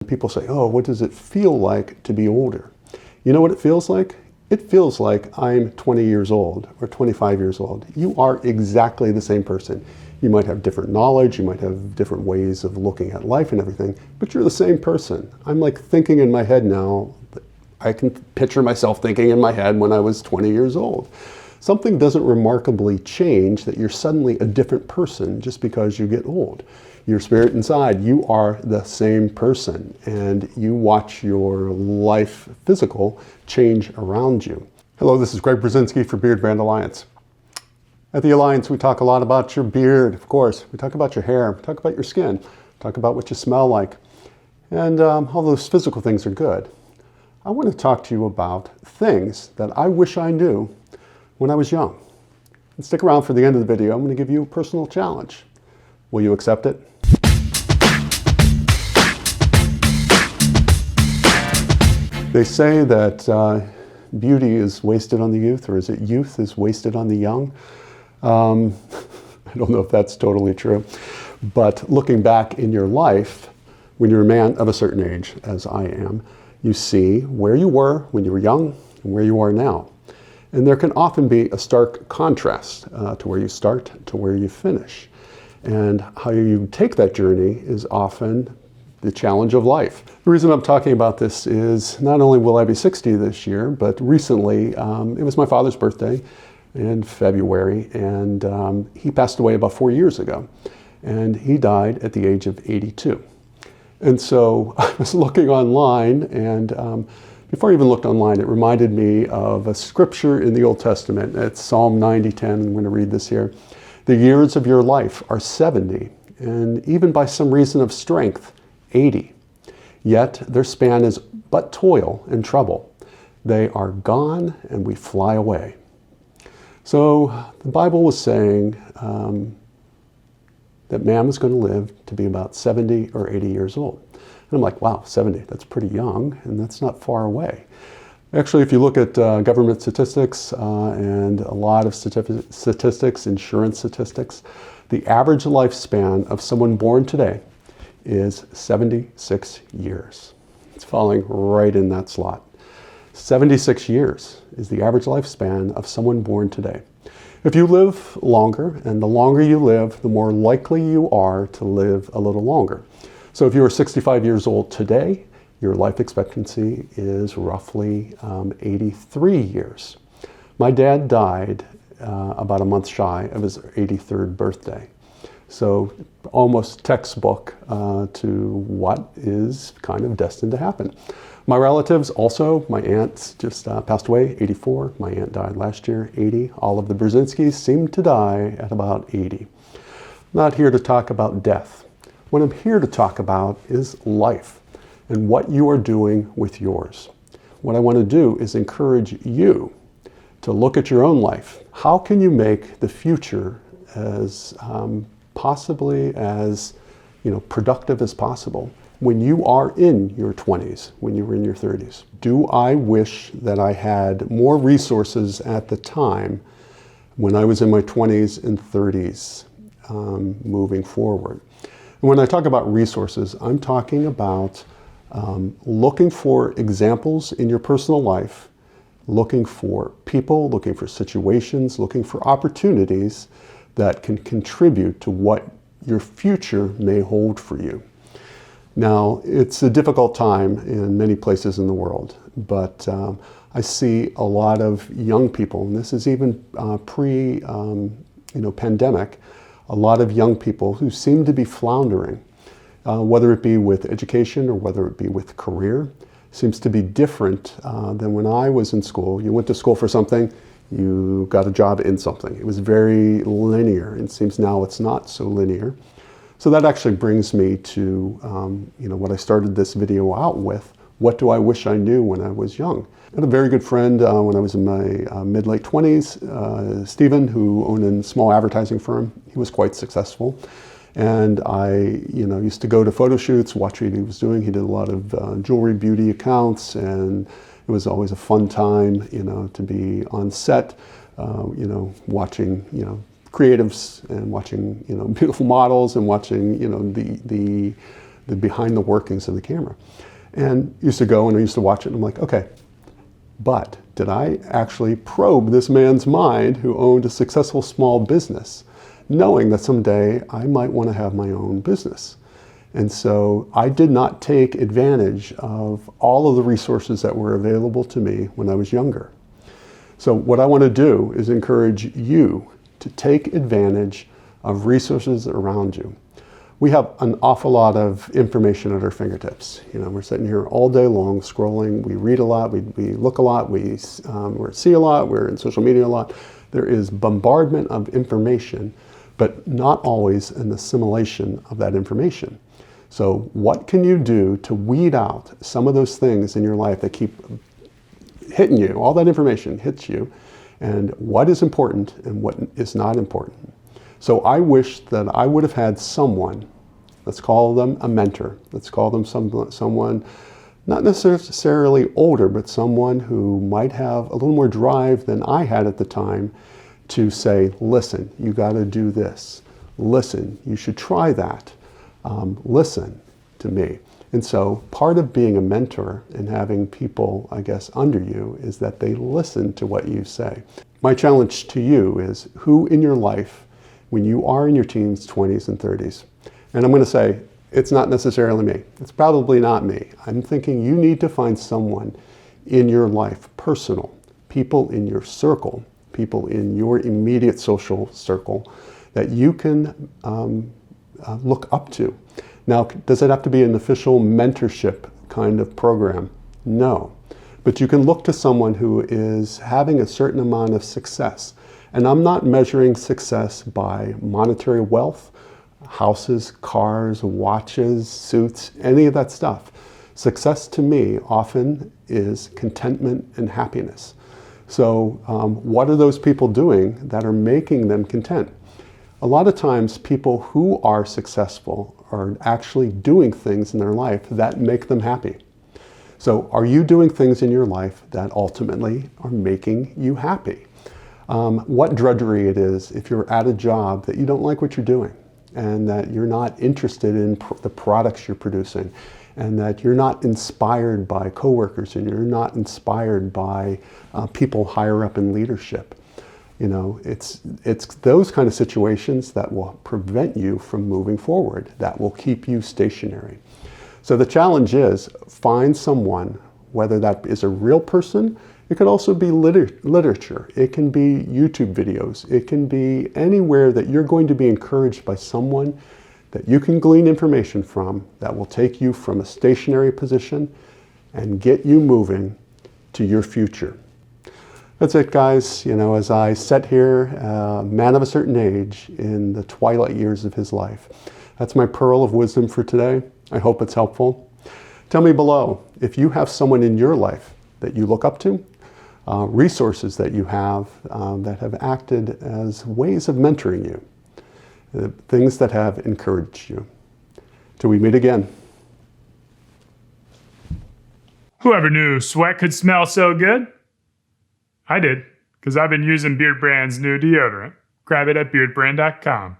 People say, oh, what does it feel like to be older? You know what it feels like? It feels like I'm 20 years old or 25 years old. You are exactly the same person. You might have different knowledge, you might have different ways of looking at life and everything, but you're the same person. I'm like thinking in my head now, I can picture myself thinking in my head when I was 20 years old. Something doesn't remarkably change that you're suddenly a different person just because you get old. Your spirit inside, you are the same person, and you watch your life physical change around you. Hello, this is Berzinsky for Beardbrand Alliance. At the Alliance, we talk a lot about your beard, of course. We talk about your hair, we talk about your skin, we talk about what you smell like. And all those physical things are good. I want to talk to you about things that I wish I knew when I was young. And stick around for the end of the video. I'm going to give you a personal challenge. Will you accept it? They say that beauty is wasted on the youth, or is it youth is wasted on the young? I don't know if that's totally true. But looking back in your life, when you're a man of a certain age, as I am, you see where you were when you were young and where you are now. And there can often be a stark contrast to where you start to where you finish. And how you take that journey is often the challenge of life. The reason I'm talking about this is not only will I be 60 this year, but recently it was my father's birthday in February, and he passed away about 4 years ago. And he died at the age of 82. And so I was looking online, and before I even looked online, it reminded me of a scripture in the Old Testament. It's Psalm 90:10. I'm going to read this here. The years of your life are 70, and even by some reason of strength, 80. Yet their span is but toil and trouble. They are gone, and we fly away. So the Bible was saying that man was going to live to be about 70 or 80 years old. And I'm like, wow, 70, that's pretty young, and that's not far away. Actually, if you look at government statistics and a lot of statistics, insurance statistics, the average lifespan of someone born today is 76 years. It's falling right in that slot. 76 years is the average lifespan of someone born today. If you live longer, and the longer you live, the more likely you are to live a little longer. So if you are 65 years old today, your life expectancy is roughly 83 years. My dad died about a month shy of his 83rd birthday. So almost textbook to what is kind of destined to happen. My relatives also, my aunt just passed away, 84. My aunt died last year, 80. All of the Berzinskys seem to die at about 80. I'm not here to talk about death. What I'm here to talk about is life and what you are doing with yours. What I want to do is encourage you to look at your own life. How can you make the future as possibly as productive as possible when you are in your 20s, when you were in your 30s? Do I wish that I had more resources at the time when I was in my 20s and 30s moving forward? And when I talk about resources, I'm talking about looking for examples in your personal life, looking for people, looking for situations, looking for opportunities that can contribute to what your future may hold for you. Now, it's a difficult time in many places in the world, but I see a lot of young people, and this is even pre-pandemic, a lot of young people who seem to be floundering, whether it be with education or whether it be with career. Seems to be different than when I was in school. You went to school for something, you got a job in something. It was very linear. It seems now it's not so linear. So that actually brings me to what I started this video out with. What do I wish I knew when I was young? I had a very good friend when I was in my mid-late 20s, Stephen, who owned a small advertising firm. He was quite successful. And I used to go to photo shoots, watch what he was doing. He did a lot of jewelry beauty accounts, and it was always a fun time, to be on set, watching, creatives and watching, beautiful models and watching, the behind the workings of the camera. And used to go and I used to watch it and I'm like, okay, but did I actually probe this man's mind who owned a successful small business, knowing that someday I might want to have my own business? And so I did not take advantage of all of the resources that were available to me when I was younger. So what I want to do is encourage you to take advantage of resources around you. We have an awful lot of information at our fingertips. You know, we're sitting here all day long scrolling. We read a lot, we look a lot, we see a lot, we're in social media a lot. There is bombardment of information, but not always an assimilation of that information. So what can you do to weed out some of those things in your life that keep hitting you? All that information hits you, and what is important and what is not important. So I wish that I would have had someone, let's call them a mentor, let's call them someone not necessarily older, but someone who might have a little more drive than I had at the time to say, listen, you got to do this. Listen, you should try that. Listen to me. And so part of being a mentor and having people, I guess, under you is that they listen to what you say. My challenge to you is who in your life, when you are in your teens, 20s, and 30s, and I'm going to say, it's not necessarily me. It's probably not me. I'm thinking you need to find someone in your life, personal, people in your circle, people in your immediate social circle that you can look up to. Now, does it have to be an official mentorship kind of program? No. But you can look to someone who is having a certain amount of success. And I'm not measuring success by monetary wealth, houses, cars, watches, suits, any of that stuff. Success to me often is contentment and happiness. So what are those people doing that are making them content? A lot of times people who are successful are actually doing things in their life that make them happy. So are you doing things in your life that ultimately are making you happy? What drudgery it is if you're at a job that you don't like what you're doing and that you're not interested in the products you're producing and that you're not inspired by coworkers and you're not inspired by people higher up in leadership. You know, it's those kind of situations that will prevent you from moving forward, that will keep you stationary. So the challenge is find someone, whether that is a real person, it could also be literature, it can be YouTube videos, it can be anywhere that you're going to be encouraged by someone that you can glean information from that will take you from a stationary position and get you moving to your future. That's it, guys. You know, as I sit here, a man of a certain age in the twilight years of his life. That's my pearl of wisdom for today. I hope it's helpful. Tell me below if you have someone in your life that you look up to, resources that you have that have acted as ways of mentoring you, things that have encouraged you. Till we meet again. Whoever knew sweat could smell so good? I did, because I've been using Beardbrand's new deodorant. Grab it at beardbrand.com.